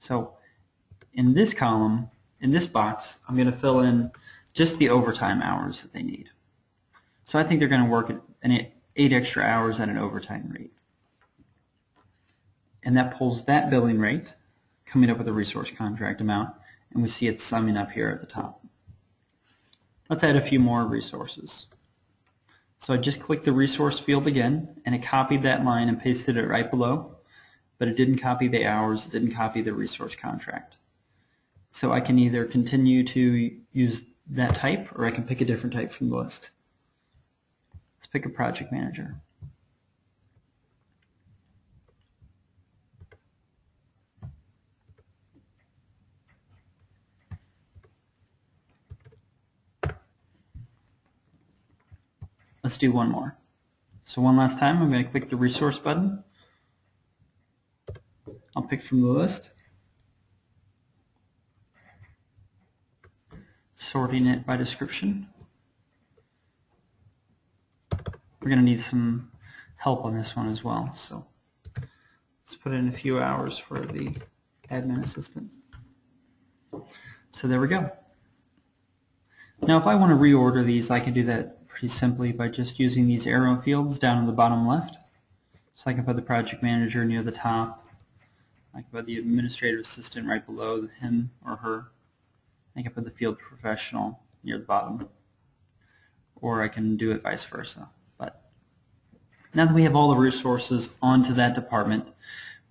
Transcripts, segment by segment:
So in this column, in this box, I'm going to fill in just the overtime hours that they need. So I think they're going to work at 8 extra hours at an overtime rate. And that pulls that billing rate, coming up with a resource contract amount, and we see it summing up here at the top. Let's add a few more resources. So I just clicked the resource field again, and it copied that line and pasted it right below, but it didn't copy the hours, it didn't copy the resource contract. So I can either continue to use that type, or I can pick a different type from the list. Let's pick a project manager. Let's do one more. So one last time, I'm going to click the resource button. I'll pick from the list, sorting it by description. We're going to need some help on this one as well, so let's put in a few hours for the admin assistant. So there we go. Now if I want to reorder these, I can do that pretty simply by just using these arrow fields down in the bottom left. So I can put the project manager near the top. I can put the administrative assistant right below him or her. I can put the field professional near the bottom. Or I can do it vice versa. But now that we have all the resources onto that department,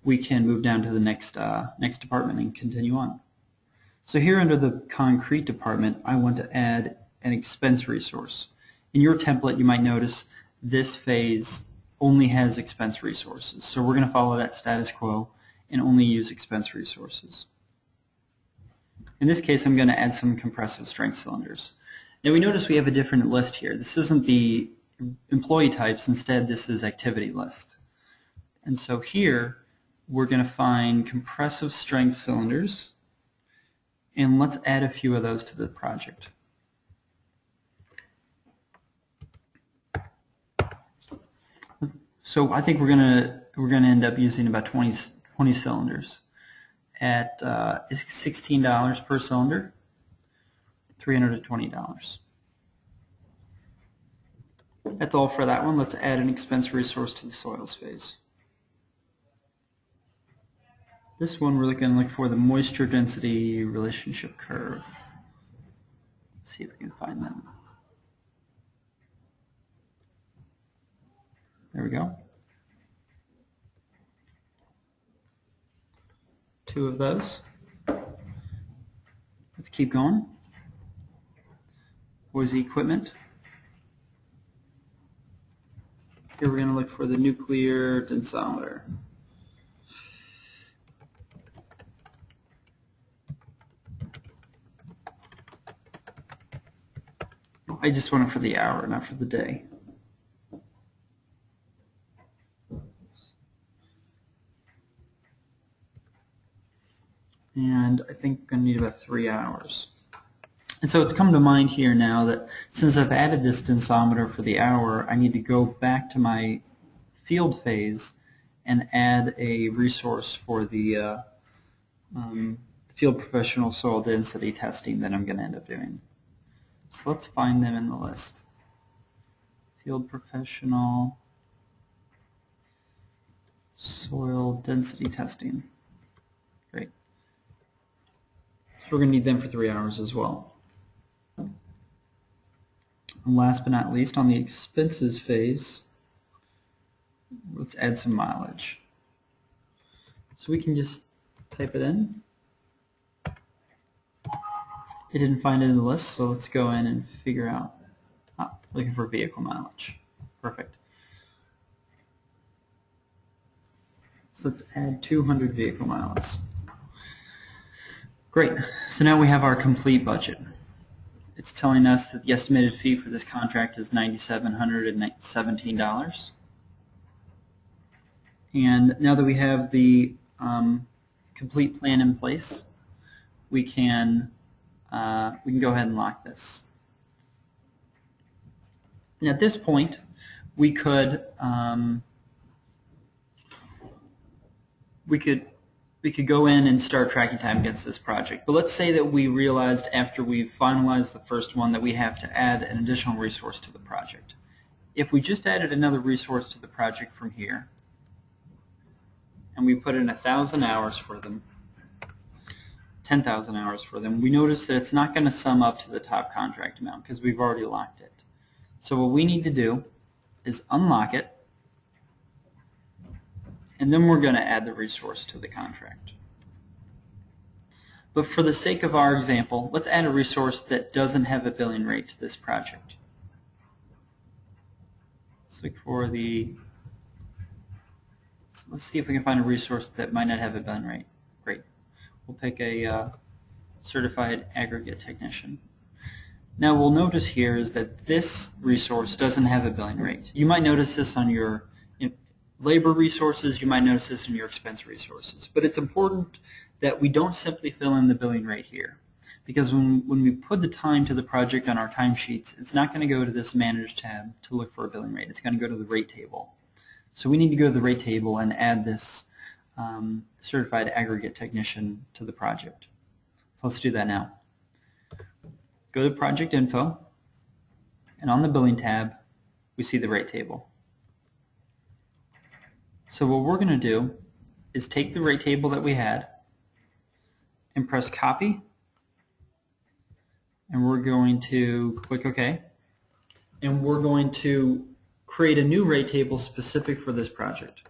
we can move down to the next department and continue on. So here under the concrete department, I want to add an expense resource. In your template, you might notice this phase only has expense resources. So we're going to follow that status quo and only use expense resources. In this case, I'm going to add some compressive strength cylinders. Now we notice we have a different list here. This isn't the employee types, instead this is activity list. And so here we're going to find compressive strength cylinders, and let's add a few of those to the project. So I think we're gonna end up using about 20 cylinders at $16 per cylinder, $320. That's all for that one. Let's add an expense resource to the soils phase. This one we're going to look for the moisture density relationship curve. Let's see if we can find that. There we go. 2 of those. Let's keep going. Where's the equipment? Here we're going to look for the nuclear densometer. I just want it for the hour, not for the day. And I think I'm going to need about 3 hours. And so it's come to mind here now that since I've added this densometer for the hour, I need to go back to my field phase and add a resource for the field professional soil density testing that I'm going to end up doing. So let's find them in the list. Field professional soil density testing. Great. So we're going to need them for 3 hours as well. And last but not least, on the expenses phase, let's add some mileage. So we can just type it in. It didn't find it in the list, so let's go in and figure out. Looking for vehicle mileage. Perfect. So let's add 200 vehicle miles. Great. So now we have our complete budget. It's telling us that the estimated fee for this contract is $9,717. And now that we have the complete plan in place, we can go ahead and lock this. And at this point, we could we could go in and start tracking time against this project. But let's say that we realized after we finalized the first one that we have to add an additional resource to the project. If we just added another resource to the project from here, and we put in 1,000 hours for them, 10,000 hours for them, we notice that it's not going to sum up to the top contract amount because we've already locked it. So what we need to do is unlock it, and then we're going to add the resource to the contract. But for the sake of our example, let's add a resource that doesn't have a billing rate to this project. Let's look for let's see if we can find a resource that might not have a billing rate. Great. We'll pick a certified aggregate technician. Now we'll notice here is that this resource doesn't have a billing rate. You might notice this on your labor resources, you might notice this in your expense resources. But it's important that we don't simply fill in the billing rate here. Because when we put the time to the project on our timesheets, it's not going to go to this Manage tab to look for a billing rate. It's going to go to the rate table. So we need to go to the rate table and add this certified aggregate technician to the project. So let's do that now. Go to project info, and on the billing tab, we see the rate table. So what we're going to do is take the rate table that we had and press copy, and we're going to click OK, and we're going to create a new rate table specific for this project.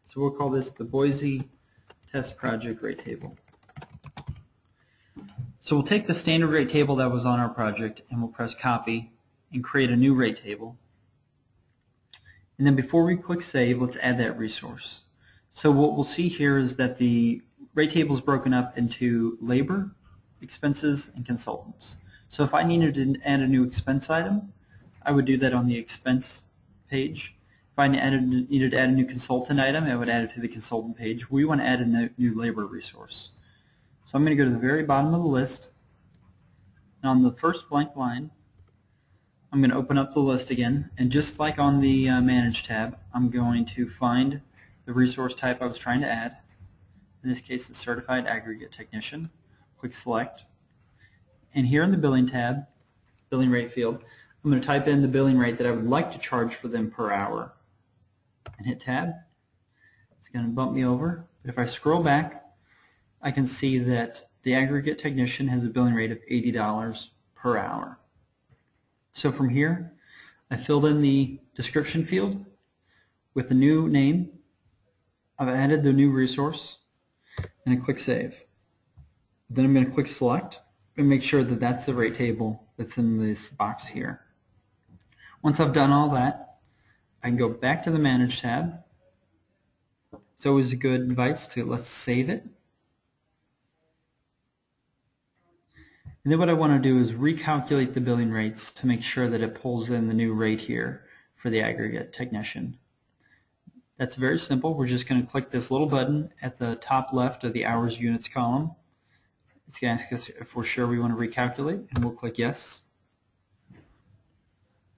So we'll call this the Boise Test Project Rate Table. So we'll take the standard rate table that was on our project and we'll press copy and create a new rate table. And then before we click save, let's add that resource. So what we'll see here is that the rate table is broken up into labor, expenses, and consultants. So if I needed to add a new expense item, I would do that on the expense page. If I needed to add a new consultant item, I would add it to the consultant page. We want to add a new labor resource. So I'm going to go to the very bottom of the list, and on the first blank line, I'm going to open up the list again, and just like on the Manage tab, I'm going to find the resource type I was trying to add. In this case, the Certified Aggregate Technician. Click Select, and here in the Billing tab, Billing Rate field, I'm going to type in the billing rate that I would like to charge for them per hour, and hit Tab. It's going to bump me over, but if I scroll back, I can see that the aggregate technician has a billing rate of $80 per hour. So from here, I filled in the description field with the new name. I've added the new resource, and I click Save. Then I'm going to click Select and make sure that that's the rate table that's in this box here. Once I've done all that, I can go back to the Manage tab. It's always a good advice to let's save it. And then what I want to do is recalculate the billing rates to make sure that it pulls in the new rate here for the aggregate technician. That's very simple. We're just going to click this little button at the top left of the hours units column. It's going to ask us if we're sure we want to recalculate, and we'll click yes.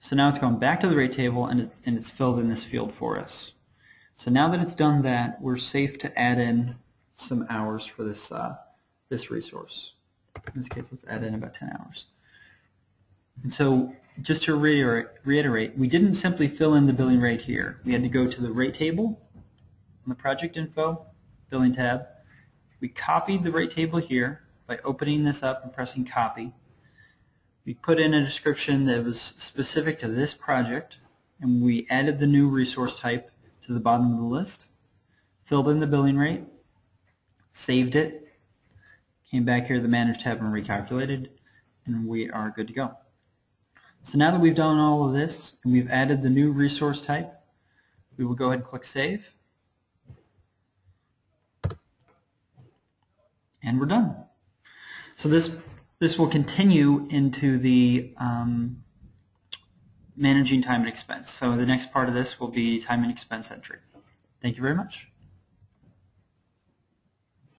So now it's gone back to the rate table, and it's filled in this field for us. So now that it's done that, we're safe to add in some hours for this, this resource. In this case, let's add in about 10 hours. And so just to reiterate, we didn't simply fill in the billing rate here. We had to go to the rate table on the project info, billing tab. We copied the rate table here by opening this up and pressing copy. We put in a description that was specific to this project, and we added the new resource type to the bottom of the list, filled in the billing rate, saved it, came back here to the Manage tab and recalculated, and we are good to go. So now that we've done all of this and we've added the new resource type, we will go ahead and click Save, and we're done. So this will continue into the managing time and expense. So the next part of this will be time and expense entry. Thank you very much.